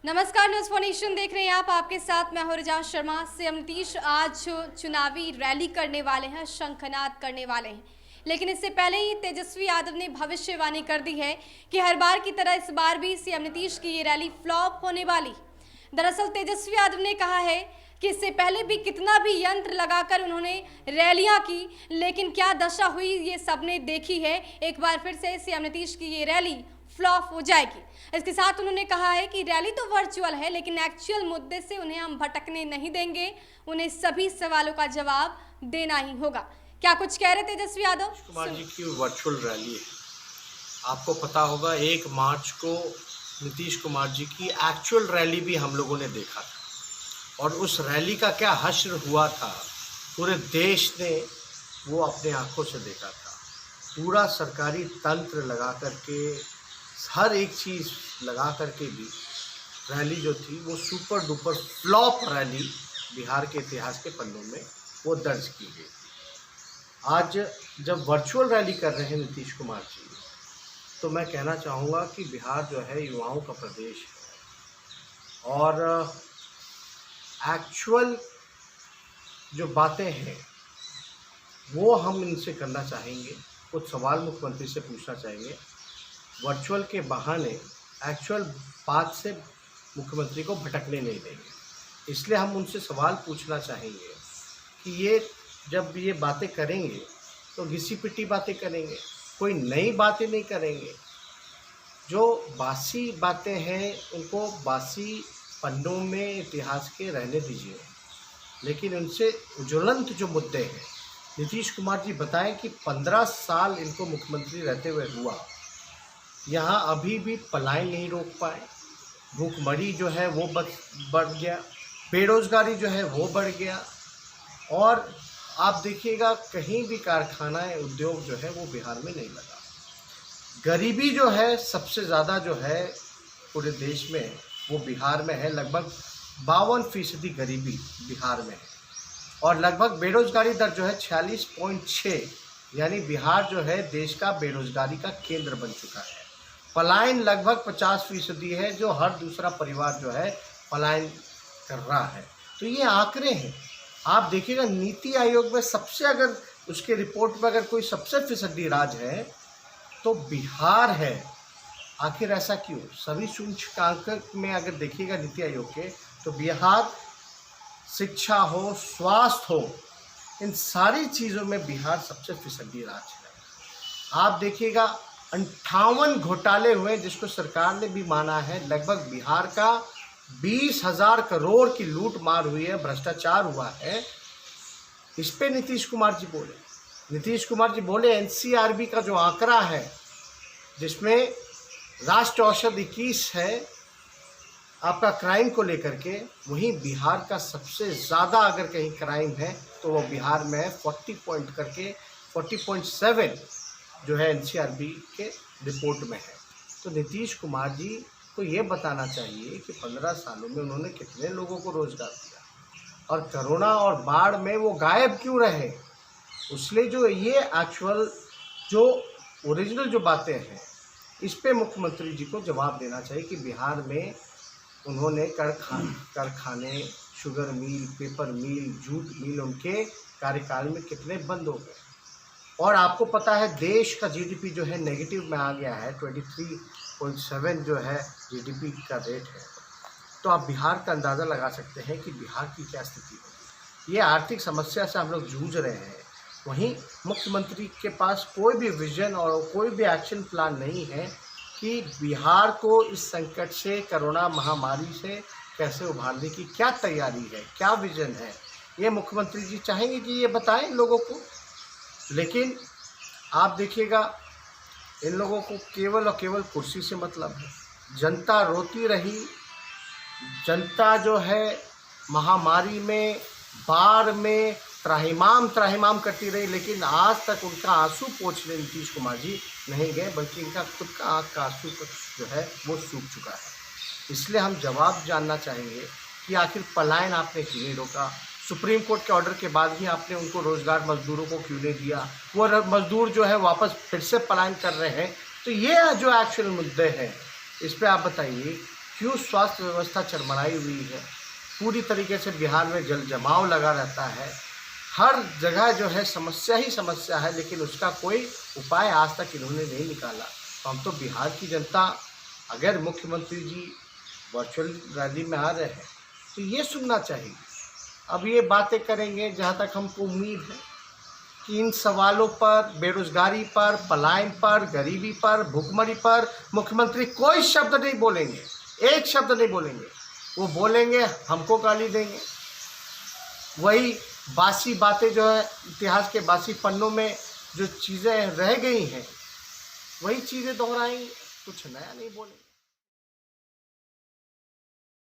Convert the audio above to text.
नमस्कार, news for nation देख रहे हैं आप। आपके साथ मैं हूं रिजा शर्मा। सीएम नीतीश आज चुनावी रैली करने वाले हैं, शंखनाद करने वाले हैं। लेकिन इससे पहले ही तेजस्वी यादव ने भविष्यवाणी कर दी है कि हर बार की तरह इस बार भी सीएम नीतीश की ये रैली फ्लॉप होने वाली। दरअसल तेजस्वी यादव ने कहा है कि इससे पहले भी कितना भी यंत्र लगाकर उन्होंने रैलियां की, लेकिन क्या दशा हुई ये सबने देखी है। एक बार फिर से सीएम नीतीश की ये रैली फ्लॉप हो जाएगी। इसके साथ उन्होंने कहा है कि रैली तो वर्चुअल है, लेकिन एक्चुअल मुद्दे से उन्हें हम भटकने नहीं देंगे। उन्हें सभी सवालों का जवाब देना ही होगा। क्या कुछ कह रहे तेजस्वी यादव? कुमार जी की वर्चुअल रैली है। आपको पता होगा 1 मार्च को नीतीश कुमार जी की एक्चुअल रैली भी हम लोगों ने देखा था, और उस रैली का क्या हश्र हुआ था पूरे देश ने वो अपने आंखों से देखा था। पूरा सरकारी तंत्र लगा करके, हर एक चीज़ लगा करके भी रैली जो थी वो super duper flop rally Bihar के इतिहास के पन्नों में वो दर्ज की गई। आज जब वर्चुअल रैली कर रहे हैं नीतीश कुमार जी, तो मैं कहना चाहूँगा कि बिहार जो है युवाओं का प्रदेश है, और एक्चुअल जो बातें हैं वो हम इनसे करना चाहेंगे। कुछ सवाल मुख्यमंत्री से पूछना चाहेंगे। वर्चुअल के बहाने एक्चुअल बात से मुख्यमंत्री को भटकने नहीं देंगे। इसलिए हम उनसे सवाल पूछना चाहेंगे कि ये जब ये बातें करेंगे तो घिसी पिटी बातें करेंगे, कोई नई बातें नहीं करेंगे। जो बासी बातें हैं उनको बासी पन्नों में इतिहास के रहने दीजिए, लेकिन उनसे ज्वलंत जो मुद्दे हैं, नीतीश कुमार जी बताएं कि 15 साल इनको मुख्यमंत्री रहते हुए हुआ, यहाँ अभी भी पलायन नहीं रोक पाए। भूखमरी जो है वो बढ़ गया, बेरोजगारी जो है वो बढ़ गया, और आप देखिएगा कहीं भी कारखाना उद्योग जो है वो बिहार में नहीं लगा। गरीबी जो है सबसे ज़्यादा जो है पूरे देश में वो बिहार में है। लगभग 52% गरीबी बिहार में है, और लगभग बेरोजगारी दर जो है 46.6, यानी बिहार जो है देश का बेरोजगारी का केंद्र बन चुका है। पलायन लगभग 50% है, जो हर दूसरा परिवार जो है पलायन कर रहा है। तो ये आंकड़े हैं। आप देखिएगा नीति आयोग में सबसे, अगर उसके रिपोर्ट में अगर कोई सबसे फीसदी राज्य है तो बिहार है। आखिर ऐसा क्यों? सभी सूचकांक में अगर देखिएगा नीति आयोग के, तो बिहार शिक्षा हो, स्वास्थ्य हो, इन सारी चीज़ों में बिहार सबसे फीसदी राज्य है। आप देखिएगा 58 घोटाले हुए जिसको सरकार ने भी माना है। लगभग बिहार का 20,000 करोड़ की लूट मार हुई है, भ्रष्टाचार हुआ है। इस पे नीतीश कुमार जी बोले एनसीआरबी का जो आंकड़ा है, जिसमें राष्ट्रीय औसत 21 है आपका क्राइम को लेकर के, वहीं बिहार का सबसे ज़्यादा अगर कहीं क्राइम है तो वो बिहार में है। 40 पॉइंट करके 40.7 जो है एनसीआरबी के रिपोर्ट में है। तो नीतीश कुमार जी को ये बताना चाहिए कि 15 सालों में उन्होंने कितने लोगों को रोजगार दिया, और कोरोना और बाढ़ में वो गायब क्यों रहे। इसलिए जो ये एक्चुअल जो ओरिजिनल जो बातें हैं, इस पे मुख्यमंत्री जी को जवाब देना चाहिए कि बिहार में उन्होंने कारखाने, शुगर मिल, पेपर मिल, जूट मिल, उनके कार्यकाल में कितने बंद हो गए। और आपको पता है देश का जीडीपी जो है नेगेटिव में आ गया है। 23.7 जो है जीडीपी का रेट है। तो आप बिहार का अंदाज़ा लगा सकते हैं कि बिहार की क्या स्थिति होगी। ये आर्थिक समस्या से हम लोग जूझ रहे हैं। वहीं मुख्यमंत्री के पास कोई भी विजन और कोई भी एक्शन प्लान नहीं है कि बिहार को इस संकट से, कोरोना महामारी से कैसे उभारने की क्या तैयारी है, क्या विजन है। ये मुख्यमंत्री जी चाहेंगे कि ये बताएं लोगों को, लेकिन आप देखिएगा इन लोगों को केवल और केवल कुर्सी से मतलब है। जनता रोती रही, जनता जो है महामारी में, बाढ़ में त्राहिमाम करती रही, लेकिन आज तक उनका आंसू पोंछने नीतीश कुमार जी नहीं गए, बल्कि इनका खुद का आँख का आंसू जो है वो सूख चुका है। इसलिए हम जवाब जानना चाहेंगे कि आखिर पलायन आपने क्यों नहीं रोका। सुप्रीम कोर्ट के ऑर्डर के बाद भी आपने उनको रोज़गार मजदूरों को क्यों नहीं दिया। वो मजदूर जो है वापस फिर से पलायन कर रहे हैं। तो ये जो एक्चुअल मुद्दे हैं, इस पर आप बताइए क्यों स्वास्थ्य व्यवस्था चरमराई हुई है, पूरी तरीके से बिहार में जल जमाव लगा रहता है, हर जगह जो है समस्या ही समस्या है, लेकिन उसका कोई उपाय आज तक इन्होंने नहीं निकाला। तो हम तो बिहार की जनता, अगर मुख्यमंत्री जी वर्चुअल रैली में आ रहे हैं तो ये सुनना चाहिए। अब ये बातें करेंगे, जहाँ तक हमको उम्मीद है कि इन सवालों पर, बेरोजगारी पर, पलायन पर, गरीबी पर, भुखमरी पर मुख्यमंत्री कोई शब्द नहीं बोलेंगे, एक शब्द नहीं बोलेंगे। वो बोलेंगे हमको गाली देंगे, वही बासी बातें जो है इतिहास के बासी पन्नों में जो चीज़ें रह गई हैं वही चीज़ें दोहराएंगे, कुछ नया नहीं बोलेंगे।